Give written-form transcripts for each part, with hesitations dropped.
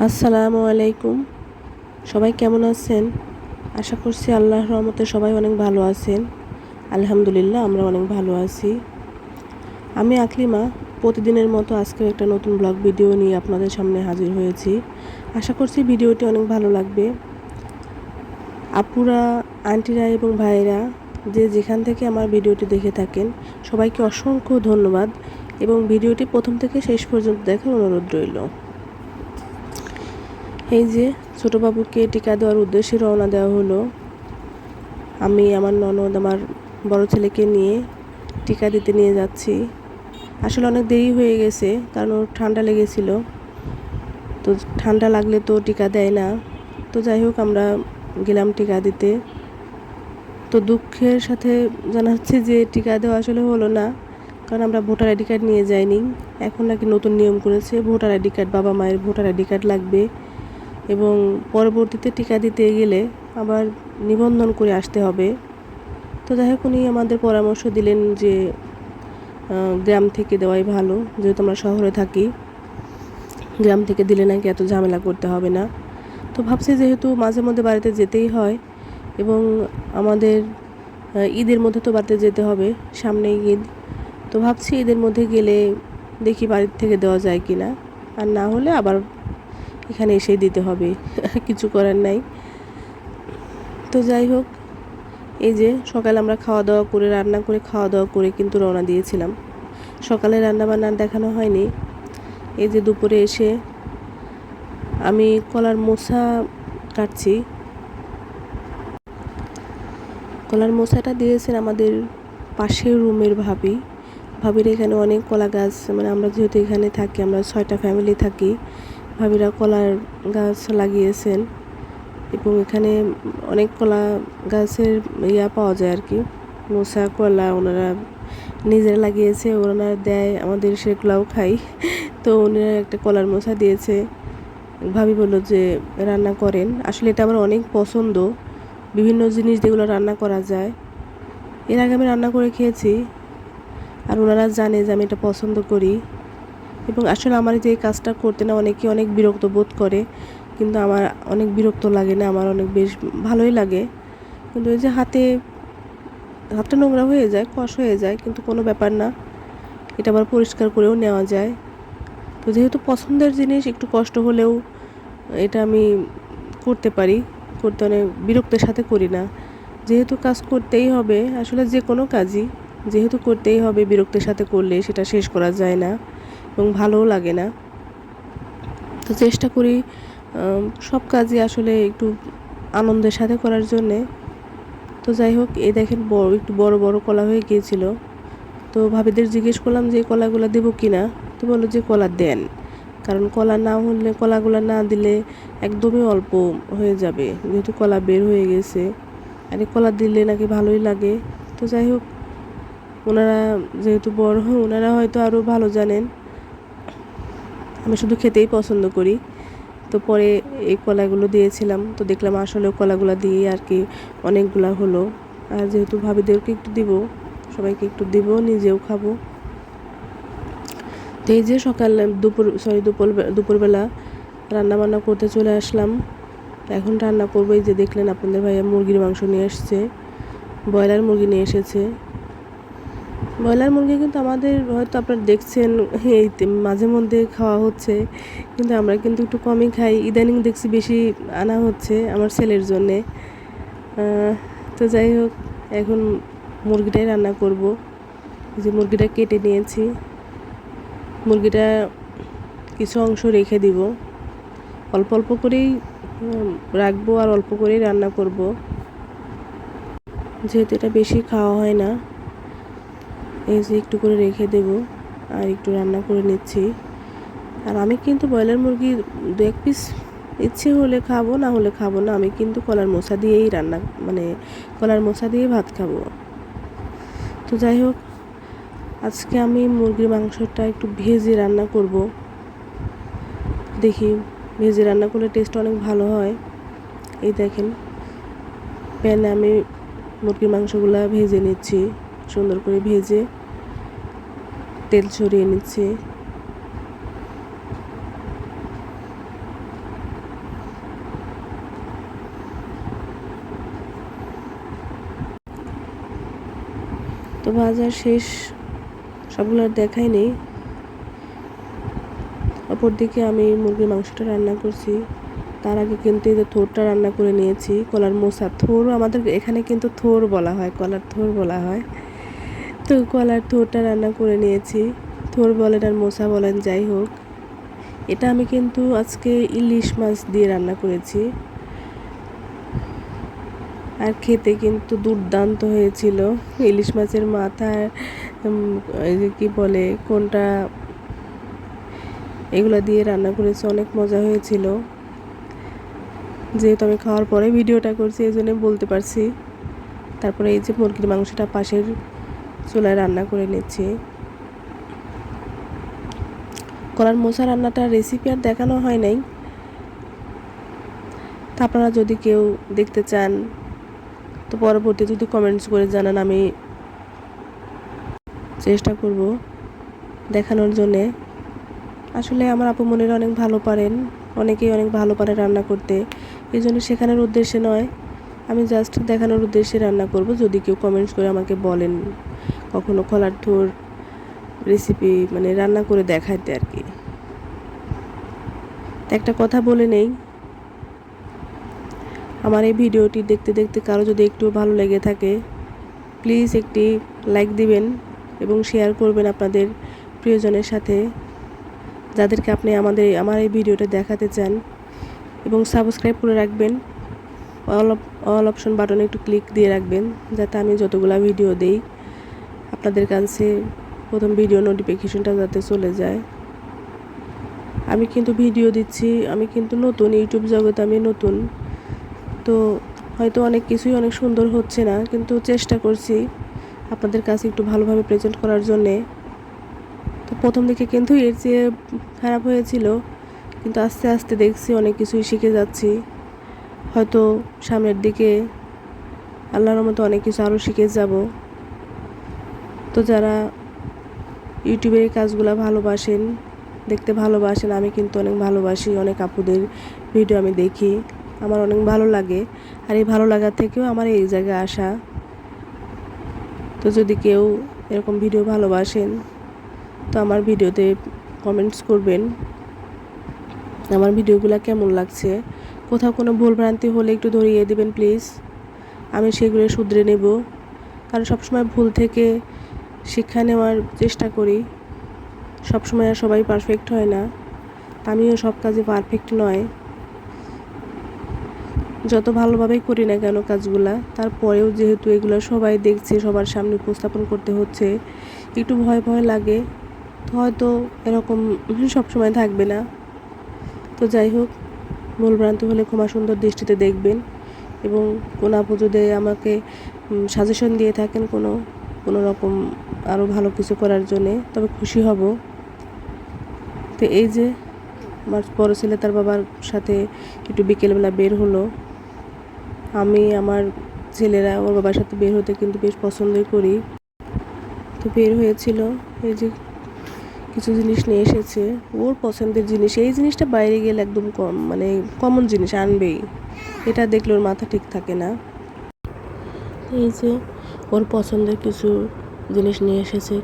আসসালামু আলাইকুম। সবাই কেমন আছেন? আশা করছি আল্লাহর রহমতে সবাই অনেক ভালো আছেন। আলহামদুলিল্লাহ আমরা অনেক ভালো আছি। আমি আকলিমা প্রতিদিনের মতো আজকেও একটা নতুন ব্লগ ভিডিও নিয়ে আপনাদের সামনে হাজির হয়েছি। আশা করছি ভিডিওটি অনেক ভালো লাগবে। আপুরা, আন্টিরা এবং ভাইয়েরা যে যেখান থেকে আমার ভিডিওটি দেখে থাকেন সবাইকে অসংখ্য ধন্যবাদ এবং ভিডিওটি প্রথম থেকে শেষ পর্যন্ত দেখার অনুরোধ রইল। এই যে ছোটো বাবুকে টিকা দেওয়ার উদ্দেশ্যে রওনা দেওয়া হলো। আমি আমার ননদ আমার বড় ছেলেকে নিয়ে টিকা দিতে নিয়ে যাচ্ছি। আসলে অনেক দেরি হয়ে গেছে কারণ ওর ঠান্ডা লেগেছিল, তো ঠান্ডা লাগলে তো টিকা দেয় না। তো যাই হোক আমরা গেলাম টিকা দিতে। তো দুঃখের সাথে জানাচ্ছি যে টিকা দেওয়া আসলে হলো না, কারণ আমরা ভোটার আইডি কার্ড নিয়ে যাইনি। এখন নাকি নতুন নিয়ম করেছে, ভোটার আইডি কার্ড, বাবা মায়ের ভোটার আইডি কার্ড লাগবে এবং পরবর্তীতে টিকা দিতে গেলে আবার নিবন্ধন করে আসতে হবে। তো যাই হোক উনি আমাদের পরামর্শ দিলেন যে গ্রাম থেকে দেওয়াই ভালো, যেহেতু আমরা শহরে থাকি, গ্রাম থেকে দিলে নাকি এত ঝামেলা করতে হবে না। তো ভাবছি যেহেতু মাঝে মধ্যে বাড়িতে যেতেই হয় এবং আমাদের ঈদের মধ্যে তো বাড়িতে যেতে হবে, সামনেই ঈদ, তো ভাবছি ঈদের মধ্যে গেলে দেখি বাড়ির থেকে দেওয়া যায় কি না, আর না হলে আবার এখানে এসেই দিতে হবে কিছু করার নাই। তো যাই হোক এই যে সকালে আমরা খাওয়া দাওয়া করে রান্না করে খাওয়া দাওয়া করে কিন্তু রওনা দিয়েছিলাম। সকালে রান্না বান্না দেখানো হয়নি। এই যে দুপুরে এসে আমি কলার মোচা কাটছি। কলার মোচাটা দিয়েছেন আমাদের পাশের রুমের ভাবির এখানে অনেক কলা গাছ, মানে আমরা যেহেতু এখানে থাকি, আমরা 6টা ফ্যামিলি থাকি, ভাবিরা কলার গাছ লাগিয়েছেন এবং এখানে অনেক কলা গাছের পাওয়া যায় আর কি, মোচা কলা ওনারা নিজেরা লাগিয়েছে, ওনারা দেয় আমাদের, সেগুলাও খাই। তো ওনারা একটা কলার মোচা দিয়েছে, ভাবি বললো যে রান্না করেন। আসলে এটা আমার অনেক পছন্দ, বিভিন্ন জিনিস যেগুলো রান্না করা যায়। এর আগে আমি রান্না করে খেয়েছি আর ওনারা জানে যে আমি এটা পছন্দ করি। এবং আসলে আমার যে কাজটা করতে না অনেকে অনেক বিরক্ত বোধ করে, কিন্তু আমার অনেক বিরক্ত লাগে না, আমার অনেক বেশ ভালোই লাগে। কিন্তু ওই যে হাতটা নোংরা হয়ে যায়, কষ হয়ে যায়, কিন্তু কোনো ব্যাপার না, এটা আবার পরিষ্কার করেও নেওয়া যায়। তো যেহেতু পছন্দের জিনিস, একটু কষ্ট হলেও এটা আমি করতে পারি, করতে অনেক বিরক্তের সাথে করি না। যেহেতু কাজ করতেই হবে, আসলে যে কোনো কাজই যেহেতু করতেই হবে, বিরক্তের সাথে করলে সেটা শেষ করা যায় না এবং ভালোও লাগে না। তো চেষ্টা করি সব কাজই আসলে একটু আনন্দের সাথে করার জন্যে। তো যাই হোক এই দেখেন একটু বড় বড় কলা হয়ে গিয়েছিল। তো ভাবিদের জিজ্ঞেস করলাম যে কলাগুলো দেবো কি না, তো বললো যে কলা দেন, কারণ কলা না হলে, কলাগুলো না দিলে একদমই অল্প হয়ে যাবে, যেহেতু কলা বের হয়ে গেছে, আর এই কলা দিলে নাকি ভালোই লাগে। তো যাই হোক ওনারা যেহেতু বড়, ওনারা হয়তো আরও ভালো জানেন, আমি শুধু খেতেই পছন্দ করি। তো পরে এই কলাগুলো দিয়েছিলাম, তো দেখলাম আসলেও কলাগুলো দিয়ে আর কি অনেকগুলা হলো। আর যেহেতু ভাবিদেরকে একটু দিব, সবাইকে একটু দিব, নিজেও খাবো। তো এই যে দুপুরবেলা রান্না বান্না করতে চলে আসলাম। এখন রান্না করবো। এই যে দেখলেন আপনাদের ভাইয়া মুরগির মাংস নিয়ে এসছে, ব্রয়লার মুরগি নিয়ে এসেছে। ব্রয়লার মুরগি কিন্তু আমাদের হয়তো আপনারা দেখছেন এই মাঝে মধ্যে খাওয়া হচ্ছে, কিন্তু আমরা কিন্তু একটু কমই খাই। ইদানিং দেখছি বেশি আনা হচ্ছে আমার ছেলের জন্যে। তো যাই হোক এখন মুরগিটাই রান্না করব। যে মুরগিটা কেটে নিয়েছি, মুরগিটা কিছু অংশ রেখে দিব, অল্প অল্প করেই রাখবো আর অল্প করেই রান্না করব, যেহেতু এটা বেশি খাওয়া হয় না। এই যে একটু করে রেখে দেব আর একটু রান্না করে নিচ্ছি। আর আমি কিন্তু ব্রয়লার মুরগি 2-1 পিস ইচ্ছে হলে খাবো, না হলে খাবো না। আমি কিন্তু কলার মোচা দিয়েই কলার মোচা দিয়ে ভাত খাবো। তো যাই হোক আজকে আমি মুরগির মাংসটা একটু ভেজে রান্না করব। দেখি ভেজে রান্না করলে টেস্ট অনেক ভালো হয়। এই দেখেন প্যানে আমি মুরগির মাংসগুলা ভেজে নিচ্ছি, সুন্দর করে ভেজে তেল ছড়িয়ে নিচ্ছি। তো ভাজা শেষ, সবগুলো আর দেখাই নেই। অপরদিকে আমি মুরগির মাংসটা রান্না করছি। তার আগে কিন্তু এই যে থোরটা রান্না করে নিয়েছি, কলার মোচা। থোরও আমাদের এখানে কিন্তু থোর বলা হয়, কলার থোর বলা হয়। তো কলার থোরটা রান্না করে নিয়েছি। থোর বলেন আর মোচা বলেন, যাই হোক। এটা আমি কিন্তু আজকে ইলিশ মাছ দিয়ে রান্না করেছি, আর খেতে কিন্তু দুর্দান্ত হয়েছিল। ইলিশ মাছের মাথা, এই যে কী বলে কোনটা, এগুলো দিয়ে রান্না করেছি, অনেক মজা হয়েছিল। যেহেতু আমি খাওয়ার পরে ভিডিওটা করছি, এই জন্য বলতে পারছি। তারপরে এই যে মুরগির মাংসটা পাশের চুলায় রান্না করে নিচ্ছি। কলার মোচা রান্নাটার রেসিপি আর দেখানো হয় নাই। তা আপনারা যদি কেউ দেখতে চান তো পরবর্তী যদি কমেন্টস করে জানান, আমি চেষ্টা করব দেখানোর জন্যে। আসলে আমার আপু মনিরা অনেক ভালো পারেন, অনেকেই অনেক ভালো পারে রান্না করতে। এই জন্য শেখানোর উদ্দেশ্যে নয়, আমি জাস্ট দেখানোর উদ্দেশ্যে রান্না করব। যদি কেউ কমেন্টস করে আমাকে বলেন কখনো কলার থোর রেসিপি মানে রান্না করে দেখাইতে আর কি। একটা কথা বলে নেই, আমার এই ভিডিওটি দেখতে দেখতে কারো যদি একটু ভালো লেগে থাকে, প্লিজ একটি লাইক দিবেন এবং শেয়ার করবেন আপনাদের প্রিয়জনের সাথে, যাদেরকে আপনি আমার এই ভিডিওটা দেখাতে চান। এবং সাবস্ক্রাইব করে রাখবেন, অল অপশন বাটনে একটু ক্লিক দিয়ে রাখবেন, যাতে আমি যতগুলো ভিডিও দেই আপনাদের কাছে প্রথম ভিডিও নোটিফিকেশনটা যাতে চলে যায়। আমি কিন্তু ভিডিও দিচ্ছি, আমি কিন্তু নতুন, ইউটিউব জগতে আমি নতুন। তো হয়তো অনেক কিছুই অনেক সুন্দর হচ্ছে না, কিন্তু চেষ্টা করছি আপনাদের কাছে একটু ভালোভাবে প্রেজেন্ট করার জন্যে। তো প্রথম দিকে কিন্তু এর চেয়ে খারাপ হয়েছিল, কিন্তু আস্তে আস্তে দেখছি অনেক কিছুই শিখে যাচ্ছি। হয়তো সামনের দিকে আল্লাহর মতো অনেক কিছু আরও শিখে যাব। তো যারা ইউটিউবের কাজগুলো ভালোবাসেন, দেখতে ভালোবাসেন, আমি কিন্তু অনেক ভালোবাসি, অনেক আপুদের ভিডিও আমি দেখি, আমার অনেক ভালো লাগে। আর এই ভালো লাগার থেকেও আমার এই জায়গায় আসা। তো যদি কেউ এরকম ভিডিও ভালোবাসেন তো আমার ভিডিওতে কমেন্টস করবেন, আমার ভিডিওগুলো কেমন লাগছে। কোথাও কোনো ভুলভ্রান্তি হলে একটু ধরিয়ে দেবেন প্লিজ, আমি সেগুলো শুধরে নেব। কারণ সবসময় ভুল থেকে শিক্ষা নেওয়ার চেষ্টা করি। সবসময় আর সবাই পারফেক্ট হয় না, আমিও সব কাজে পারফেক্ট নয়। যত ভালোভাবেই করি না কেন কাজগুলা, তারপরেও যেহেতু এগুলো সবাই দেখছে, সবার সামনে উপস্থাপন করতে হচ্ছে, একটু ভয় ভয় লাগে। তো হয়তো এরকম সবসময় থাকবে না। তো যাই হোক, ভুলভ্রান্তি হলে ক্ষমা সুন্দর দৃষ্টিতে দেখবেন। এবং কোনো আপু যদি আমাকে সাজেশন দিয়ে থাকেন কোনো রকম আরও ভালো কিছু করার জন্যে, তবে খুশি হব। তো এই যে আমার বড় ছেলে তার বাবার সাথে একটু বিকেলবেলা বের হলো। আমি আমার ছেলেরা ওর বাবার সাথে বের হতে কিন্তু বেশ পছন্দই করি। তো বের হয়েছিল, এই যে কিছু জিনিস নিয়ে এসেছে, ওর পছন্দের জিনিস। এই জিনিসটা বাইরে গেলে একদম মানে কমন জিনিস আনবেই, এটা দেখলে ওর মাথা ঠিক থাকে না। এই যে ওর পছন্দের কিছু জিনিস নিয়ে এসেছে,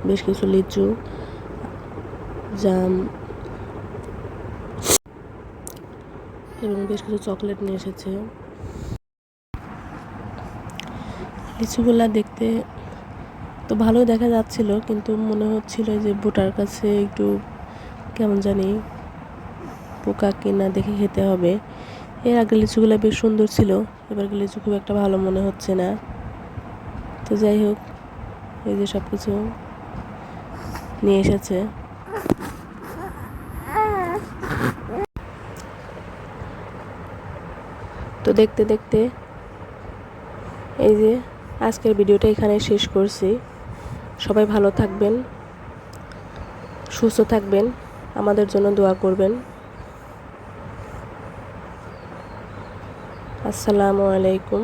বেশ কিছু লিচু, জাম এবং বেশ কিছু চকলেট নিয়ে এসেছে। লিচুগুলা দেখতে তো ভালোই দেখা যাচ্ছিল, কিন্তু মনে হচ্ছিল যে বোটার কাছে একটু কেমন জানি পোকা কিনা দেখে খেতে হবে। এর আগে লিচুগুলো বেশ সুন্দর ছিল, এবার লিচু খুব একটা ভালো মনে হচ্ছে না। তো যাই হোক, এই যে সব কিছু নিয়ে এসেছে। তো দেখতে দেখতে এই যে আজকের ভিডিওটা এখানে শেষ করছি। সবাই ভালো থাকবেন, সুস্থ থাকবেন, আমাদের জন্য দোয়া করবেন। আসসালামু আলাইকুম।